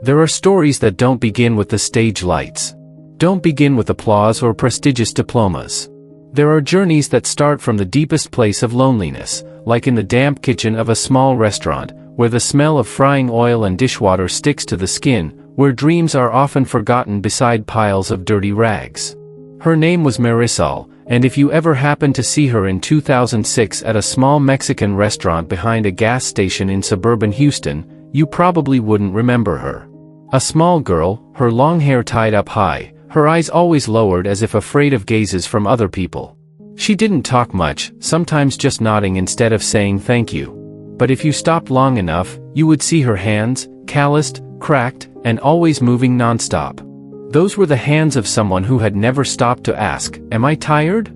There are stories that don't begin with the stage lights. Don't begin with applause or prestigious diplomas. There are journeys that start from the deepest place of loneliness, like in the damp kitchen of a small restaurant, where the smell of frying oil and dishwater sticks to the skin, where dreams are often forgotten beside piles of dirty rags. Her name was Marisol, and if you ever happened to see her in 2006 at a small Mexican restaurant behind a gas station in suburban Houston, you probably wouldn't remember her. A small girl, her long hair tied up high, her eyes always lowered as if afraid of gazes from other people. She didn't talk much, sometimes just nodding instead of saying thank you. But if you stopped long enough, you would see her hands, calloused, cracked, and always moving nonstop. Those were the hands of someone who had never stopped to ask, "Am I tired?"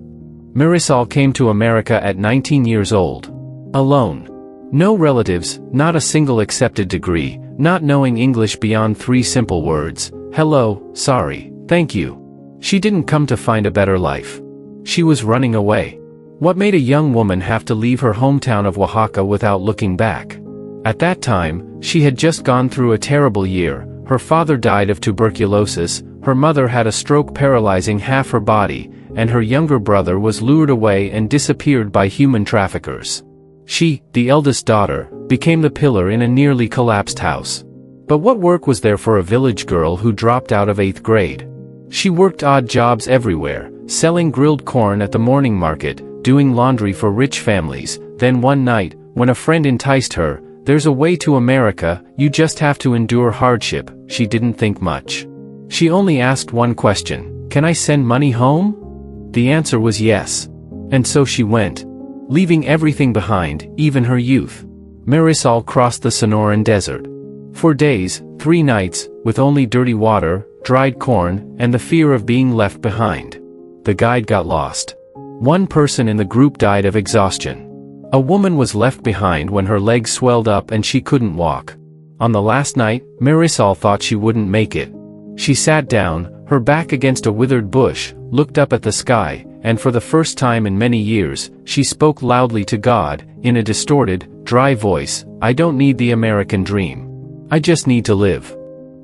Marisol came to America at 19 years old. Alone. No relatives, not a single accepted degree, not knowing English beyond 3 simple words: hello, sorry, thank you. She didn't come to find a better life. She was running away. What made a young woman have to leave her hometown of Oaxaca without looking back? At that time, she had just gone through a terrible year. Her father died of tuberculosis, her mother had a stroke paralyzing half her body, and her younger brother was lured away and disappeared by human traffickers. She, the eldest daughter, became the pillar in a nearly collapsed house. But what work was there for a village girl who dropped out of 8th grade? She worked odd jobs everywhere, selling grilled corn at the morning market, doing laundry for rich families. Then one night, when a friend enticed her, "There's a way to America, you just have to endure hardship," she didn't think much. She only asked one question: "Can I send money home?" The answer was yes. And so she went. Leaving everything behind, even her youth. Marisol crossed the Sonoran Desert. For days, 3 nights, with only dirty water, dried corn, and the fear of being left behind. The guide got lost. One person in the group died of exhaustion. A woman was left behind when her legs swelled up and she couldn't walk. On the last night, Marisol thought she wouldn't make it. She sat down, her back against a withered bush, looked up at the sky, and for the first time in many years, she spoke loudly to God, in a distorted, dry voice, "I don't need the American dream. I just need to live."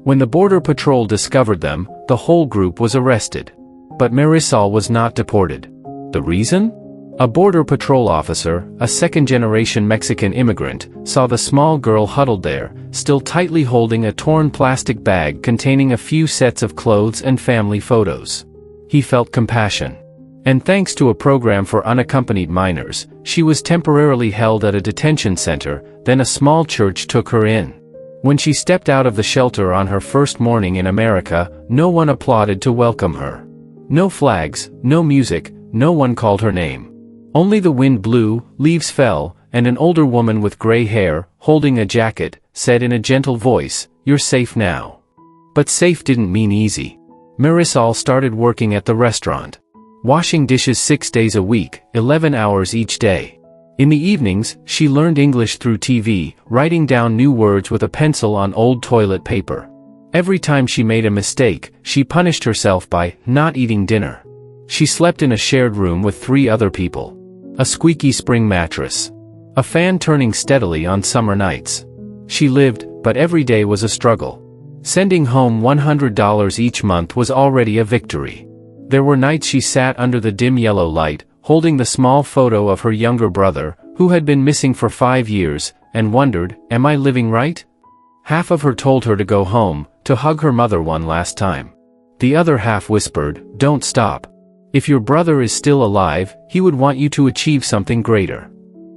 When the Border Patrol discovered them, the whole group was arrested. But Marisol was not deported. The reason? A Border Patrol officer, a second-generation Mexican immigrant, saw the small girl huddled there, still tightly holding a torn plastic bag containing a few sets of clothes and family photos. He felt compassion. And thanks to a program for unaccompanied minors, she was temporarily held at a detention center, then a small church took her in. When she stepped out of the shelter on her first morning in America, no one applauded to welcome her. No flags, no music, no one called her name. Only the wind blew, leaves fell, and an older woman with gray hair, holding a jacket, said in a gentle voice, "You're safe now." But safe didn't mean easy. Marisol started working at the restaurant. Washing dishes 6 days a week, 11 hours each day. In the evenings, she learned English through TV, writing down new words with a pencil on old toilet paper. Every time she made a mistake, she punished herself by not eating dinner. She slept in a shared room with 3 other people. A squeaky spring mattress. A fan turning steadily on summer nights. She lived, but every day was a struggle. Sending home $100 each month was already a victory. There were nights she sat under the dim yellow light, holding the small photo of her younger brother, who had been missing for 5 years, and wondered, "Am I living right?" Half of her told her to go home, to hug her mother one last time. The other half whispered, "Don't stop. If your brother is still alive, he would want you to achieve something greater."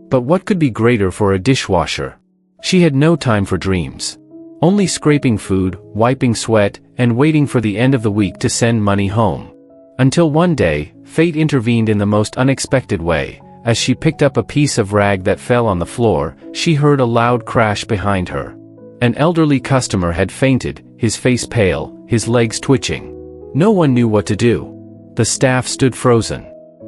But what could be greater for a dishwasher? She had no time for dreams. Only scraping food, wiping sweat, and waiting for the end of the week to send money home. Until one day, fate intervened in the most unexpected way. As she picked up a piece of rag that fell on the floor, she heard a loud crash behind her. An elderly customer had fainted, his face pale, his legs twitching. No one knew what to do. The staff stood frozen.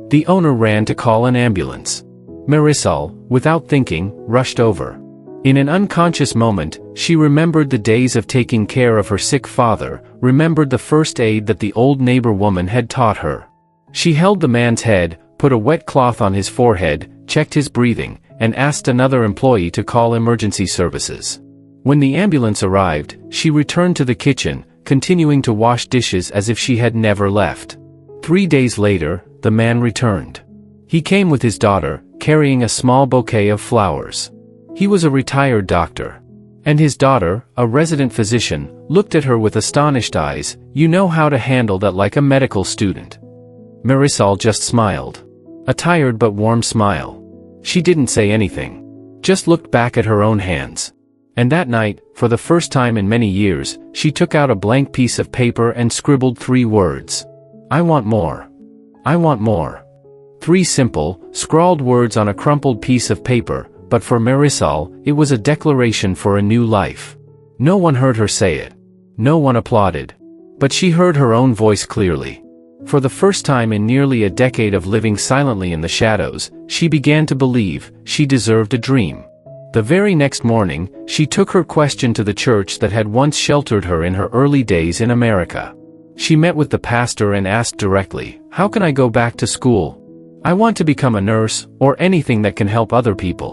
The owner ran to call an ambulance. Marisol, without thinking, rushed over. In an unconscious moment, she remembered the days of taking care of her sick father, remembered the first aid that the old neighbor woman had taught her. She held the man's head, put a wet cloth on his forehead, checked his breathing, and asked another employee to call emergency services. When the ambulance arrived, she returned to the kitchen, continuing to wash dishes as if she had never left. 3 days later, the man returned. He came with his daughter, carrying a small bouquet of flowers. He was a retired doctor. And his daughter, a resident physician, looked at her with astonished eyes. "You know how to handle that like a medical student." Marisol just smiled. A tired but warm smile. She didn't say anything. Just looked back at her own hands. And that night, for the first time in many years, she took out a blank piece of paper and scribbled 3 words. "I want more. I want more." 3 simple, scrawled words on a crumpled piece of paper, but for Marisol, it was a declaration for a new life. No one heard her say it. No one applauded. But she heard her own voice clearly. For the first time in nearly a decade of living silently in the shadows, she began to believe she deserved a dream. The very next morning, she took her question to the church that had once sheltered her in her early days in America. She met with the pastor and asked directly, "How can I go back to school? I want to become a nurse, or anything that can help other people."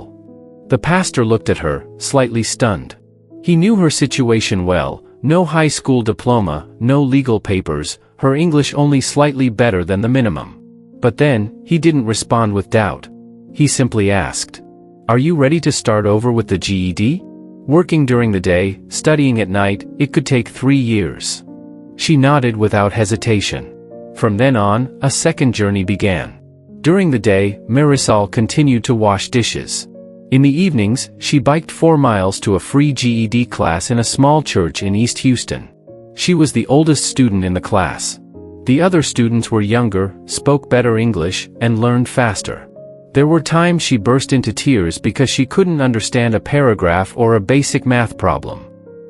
The pastor looked at her, slightly stunned. He knew her situation well: no high school diploma, no legal papers, her English only slightly better than the minimum. But then, he didn't respond with doubt. He simply asked, "Are you ready to start over with the GED? Working during the day, studying at night, it could take 3 years." She nodded without hesitation. From then on, a second journey began. During the day, Marisol continued to wash dishes. In the evenings, she biked 4 miles to a free GED class in a small church in East Houston. She was the oldest student in the class. The other students were younger, spoke better English, and learned faster. There were times she burst into tears because she couldn't understand a paragraph or a basic math problem.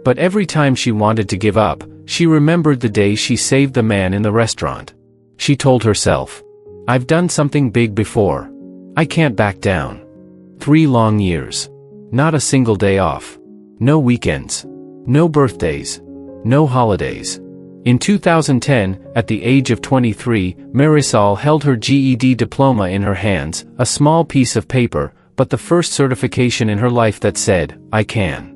But every time she wanted to give up, she remembered the day she saved the man in the restaurant. She told herself, "I've done something big before. I can't back down." 3 long years. Not a single day off. No weekends. No birthdays. No holidays. In 2010, at the age of 23, Marisol held her GED diploma in her hands, a small piece of paper, but the first certification in her life that said, "I can."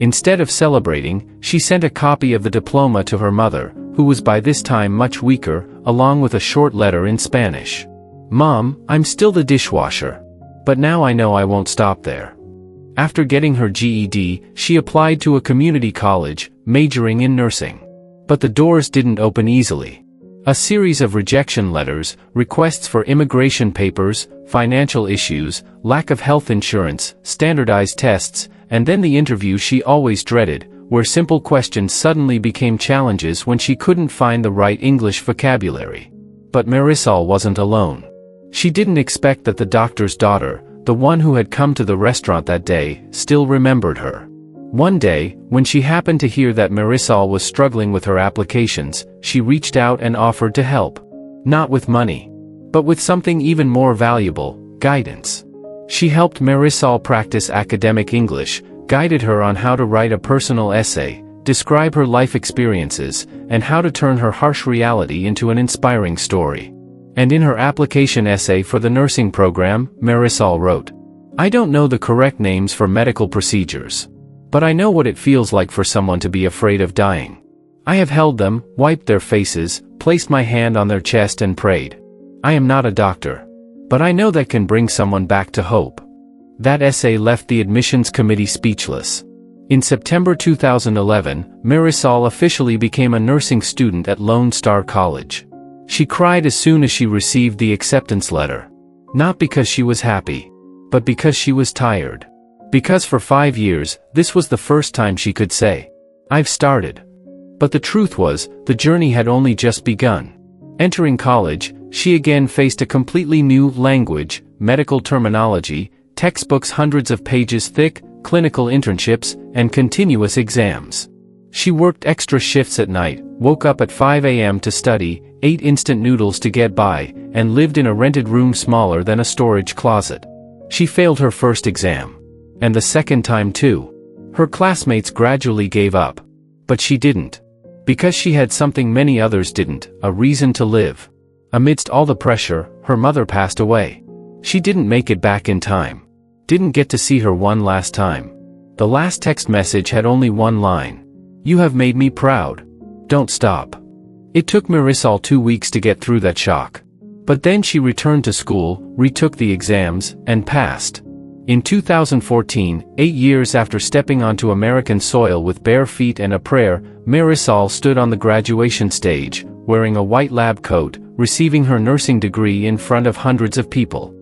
Instead of celebrating, she sent a copy of the diploma to her mother, who was by this time much weaker, along with a short letter in Spanish. "Mom, I'm still the dishwasher. But now I know I won't stop there." After getting her GED, she applied to a community college, majoring in nursing. But the doors didn't open easily. A series of rejection letters, requests for immigration papers, financial issues, lack of health insurance, standardized tests, and then the interview she always dreaded, where simple questions suddenly became challenges when she couldn't find the right English vocabulary. But Marisol wasn't alone. She didn't expect that the doctor's daughter, the one who had come to the restaurant that day, still remembered her. One day, when she happened to hear that Marisol was struggling with her applications, she reached out and offered to help. Not with money, but with something even more valuable: guidance. She helped Marisol practice academic English, guided her on how to write a personal essay, describe her life experiences, and how to turn her harsh reality into an inspiring story. And in her application essay for the nursing program, Marisol wrote, "I don't know the correct names for medical procedures. But I know what it feels like for someone to be afraid of dying. I have held them, wiped their faces, placed my hand on their chest and prayed. I am not a doctor. But I know that can bring someone back to hope." That essay left the admissions committee speechless. In September 2011, Marisol officially became a nursing student at Lone Star College. She cried as soon as she received the acceptance letter. Not because she was happy, but because she was tired. Because for 5 years, this was the first time she could say, "I've started." But the truth was, the journey had only just begun. Entering college, she again faced a completely new language, medical terminology, textbooks hundreds of pages thick, clinical internships, and continuous exams. She worked extra shifts at night, woke up at 5 a.m. to study, ate instant noodles to get by, and lived in a rented room smaller than a storage closet. She failed her first exam. And the second time too. Her classmates gradually gave up. But she didn't. Because she had something many others didn't: a reason to live. Amidst all the pressure, her mother passed away. She didn't make it back in time. Didn't get to see her one last time. The last text message had only one line. "You have made me proud. Don't stop." It took Marisol 2 weeks to get through that shock. But then she returned to school, retook the exams, and passed. In 2014, 8 years after stepping onto American soil with bare feet and a prayer, Marisol stood on the graduation stage, wearing a white lab coat, receiving her nursing degree in front of hundreds of people.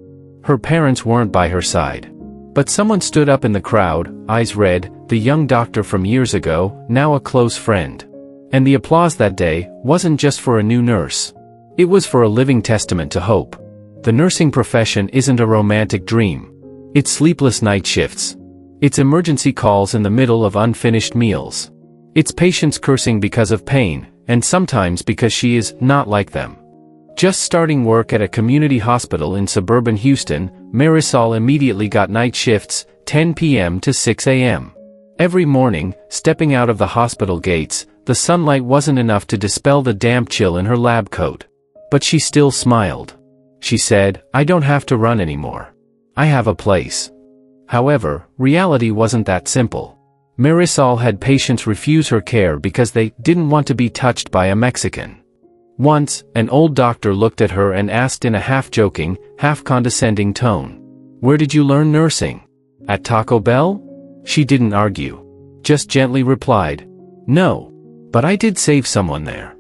Her parents weren't by her side. But someone stood up in the crowd, eyes red, the young doctor from years ago, now a close friend. And the applause that day wasn't just for a new nurse. It was for a living testament to hope. The nursing profession isn't a romantic dream. It's sleepless night shifts. It's emergency calls in the middle of unfinished meals. It's patients cursing because of pain, and sometimes because she is not like them. Just starting work at a community hospital in suburban Houston, Marisol immediately got night shifts, 10 p.m. to 6 a.m. Every morning, stepping out of the hospital gates, the sunlight wasn't enough to dispel the damp chill in her lab coat. But she still smiled. She said, "I don't have to run anymore. I have a place." However, reality wasn't that simple. Marisol had patients refuse her care because they didn't want to be touched by a Mexican. Once, an old doctor looked at her and asked in a half-joking, half-condescending tone, "Where did you learn nursing? At Taco Bell?" She didn't argue. Just gently replied, "No. But I did save someone there."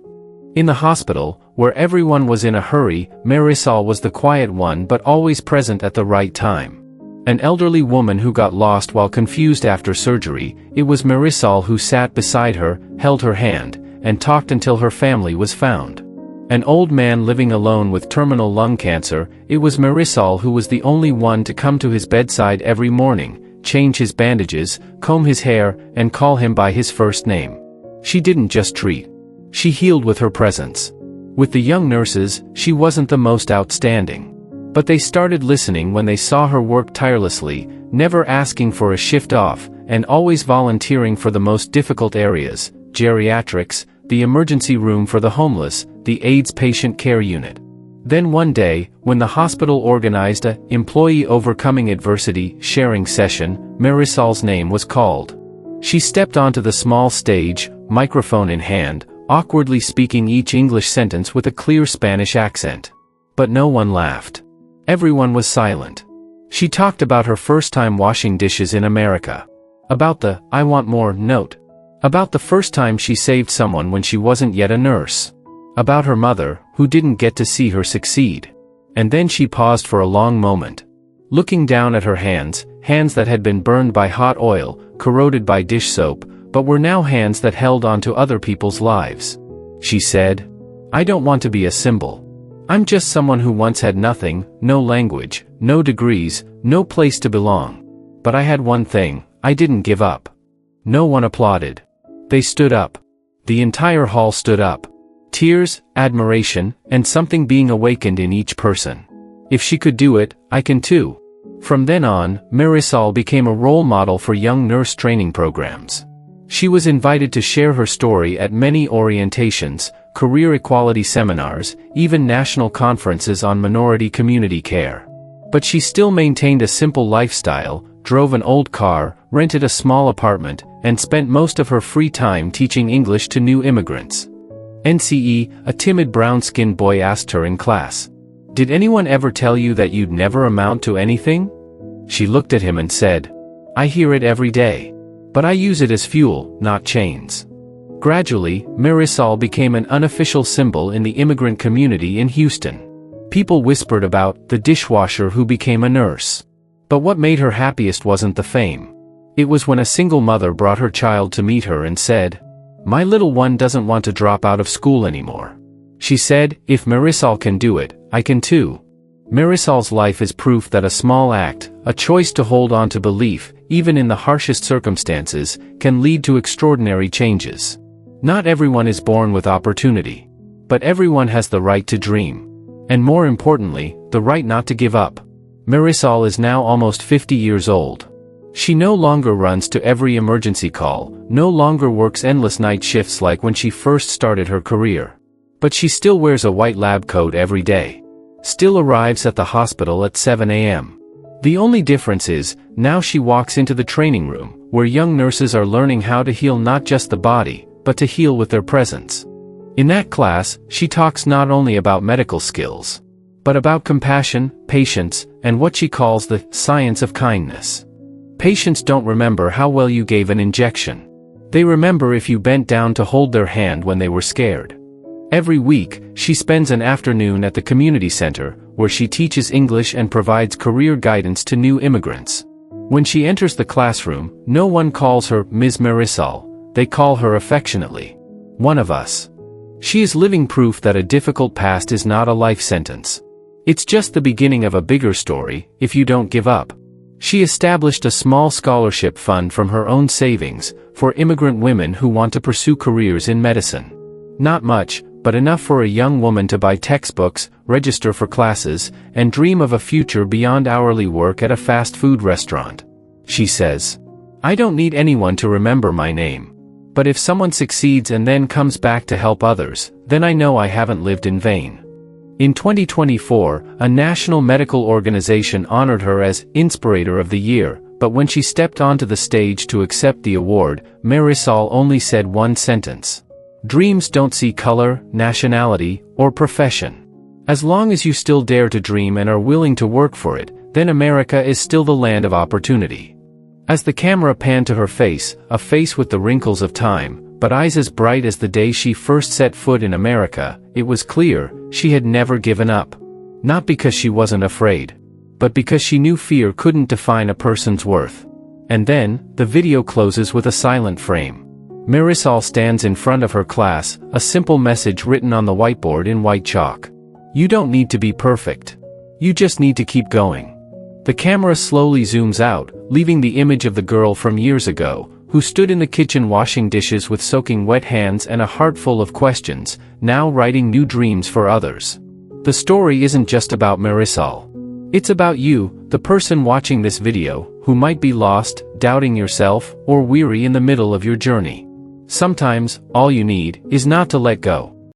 In the hospital, where everyone was in a hurry, Marisol was the quiet one but always present at the right time. An elderly woman who got lost while confused after surgery, it was Marisol who sat beside her, held her hand, and talked until her family was found. An old man living alone with terminal lung cancer, it was Marisol who was the only one to come to his bedside every morning, change his bandages, comb his hair, and call him by his first name. She didn't just treat. She healed with her presence. With the young nurses, she wasn't the most outstanding. But they started listening when they saw her work tirelessly, never asking for a shift off, and always volunteering for the most difficult areas: geriatrics, the emergency room for the homeless, the AIDS patient care unit. Then one day, when the hospital organized a Employee Overcoming Adversity sharing session, Marisol's name was called. She stepped onto the small stage, microphone in hand, awkwardly speaking each English sentence with a clear Spanish accent. But no one laughed. Everyone was silent. She talked about her first time washing dishes in America. About the "I want more" note. About the first time she saved someone when she wasn't yet a nurse. About her mother, who didn't get to see her succeed. And then she paused for a long moment. Looking down at her hands, hands that had been burned by hot oil, corroded by dish soap, but were now hands that held on to other people's lives. She said, "I don't want to be a symbol. I'm just someone who once had nothing, no language, no degrees, no place to belong. But I had one thing: I didn't give up." No one applauded. They stood up. The entire hall stood up. Tears, admiration, and something being awakened in each person. If she could do it, I can too. From then on, Marisol became a role model for young nurse training programs. She was invited to share her story at many orientations, career equality seminars, even national conferences on minority community care. But she still maintained a simple lifestyle, drove an old car, rented a small apartment, and spent most of her free time teaching English to new immigrants. NCE, a timid brown-skinned boy asked her in class, "Did anyone ever tell you that you'd never amount to anything?" She looked at him and said, "I hear it every day. But I use it as fuel, not chains." Gradually, Marisol became an unofficial symbol in the immigrant community in Houston. People whispered about the dishwasher who became a nurse. But what made her happiest wasn't the fame. It was when a single mother brought her child to meet her and said, "My little one doesn't want to drop out of school anymore." She said, "If Marisol can do it, I can too." Marisol's life is proof that a small act, a choice to hold on to belief, even in the harshest circumstances, can lead to extraordinary changes. Not everyone is born with opportunity. But everyone has the right to dream. And more importantly, the right not to give up. Marisol is now almost 50 years old. She no longer runs to every emergency call, no longer works endless night shifts like when she first started her career. But she still wears a white lab coat every day. Still arrives at the hospital at 7 a.m. The only difference is, now she walks into the training room, where young nurses are learning how to heal not just the body, but to heal with their presence. In that class, she talks not only about medical skills, but about compassion, patience, and what she calls the science of kindness. Patients don't remember how well you gave an injection. They remember if you bent down to hold their hand when they were scared. Every week, she spends an afternoon at the community center, where she teaches English and provides career guidance to new immigrants. When she enters the classroom, no one calls her Ms. Marisol, they call her affectionately, "One of us." She is living proof that a difficult past is not a life sentence. It's just the beginning of a bigger story, if you don't give up. She established a small scholarship fund from her own savings, for immigrant women who want to pursue careers in medicine. Not much, but enough for a young woman to buy textbooks, register for classes, and dream of a future beyond hourly work at a fast food restaurant. She says, "I don't need anyone to remember my name. But if someone succeeds and then comes back to help others, then I know I haven't lived in vain." In 2024, a national medical organization honored her as Inspirator of the Year, but when she stepped onto the stage to accept the award, Marisol only said one sentence: "Dreams don't see color, nationality, or profession. As long as you still dare to dream and are willing to work for it, then America is still the land of opportunity." As the camera panned to her face, a face with the wrinkles of time, but eyes as bright as the day she first set foot in America, it was clear, she had never given up. Not because she wasn't afraid, but because she knew fear couldn't define a person's worth. And then, the video closes with a silent frame. Marisol stands in front of her class, a simple message written on the whiteboard in white chalk. You don't need to be perfect. You just need to keep going. The camera slowly zooms out, leaving the image of the girl from years ago, who stood in the kitchen washing dishes with soaking wet hands and a heart full of questions, now writing new dreams for others. The story isn't just about Marisol. It's about you, the person watching this video, who might be lost, doubting yourself, or weary in the middle of your journey. Sometimes, all you need is not to let go.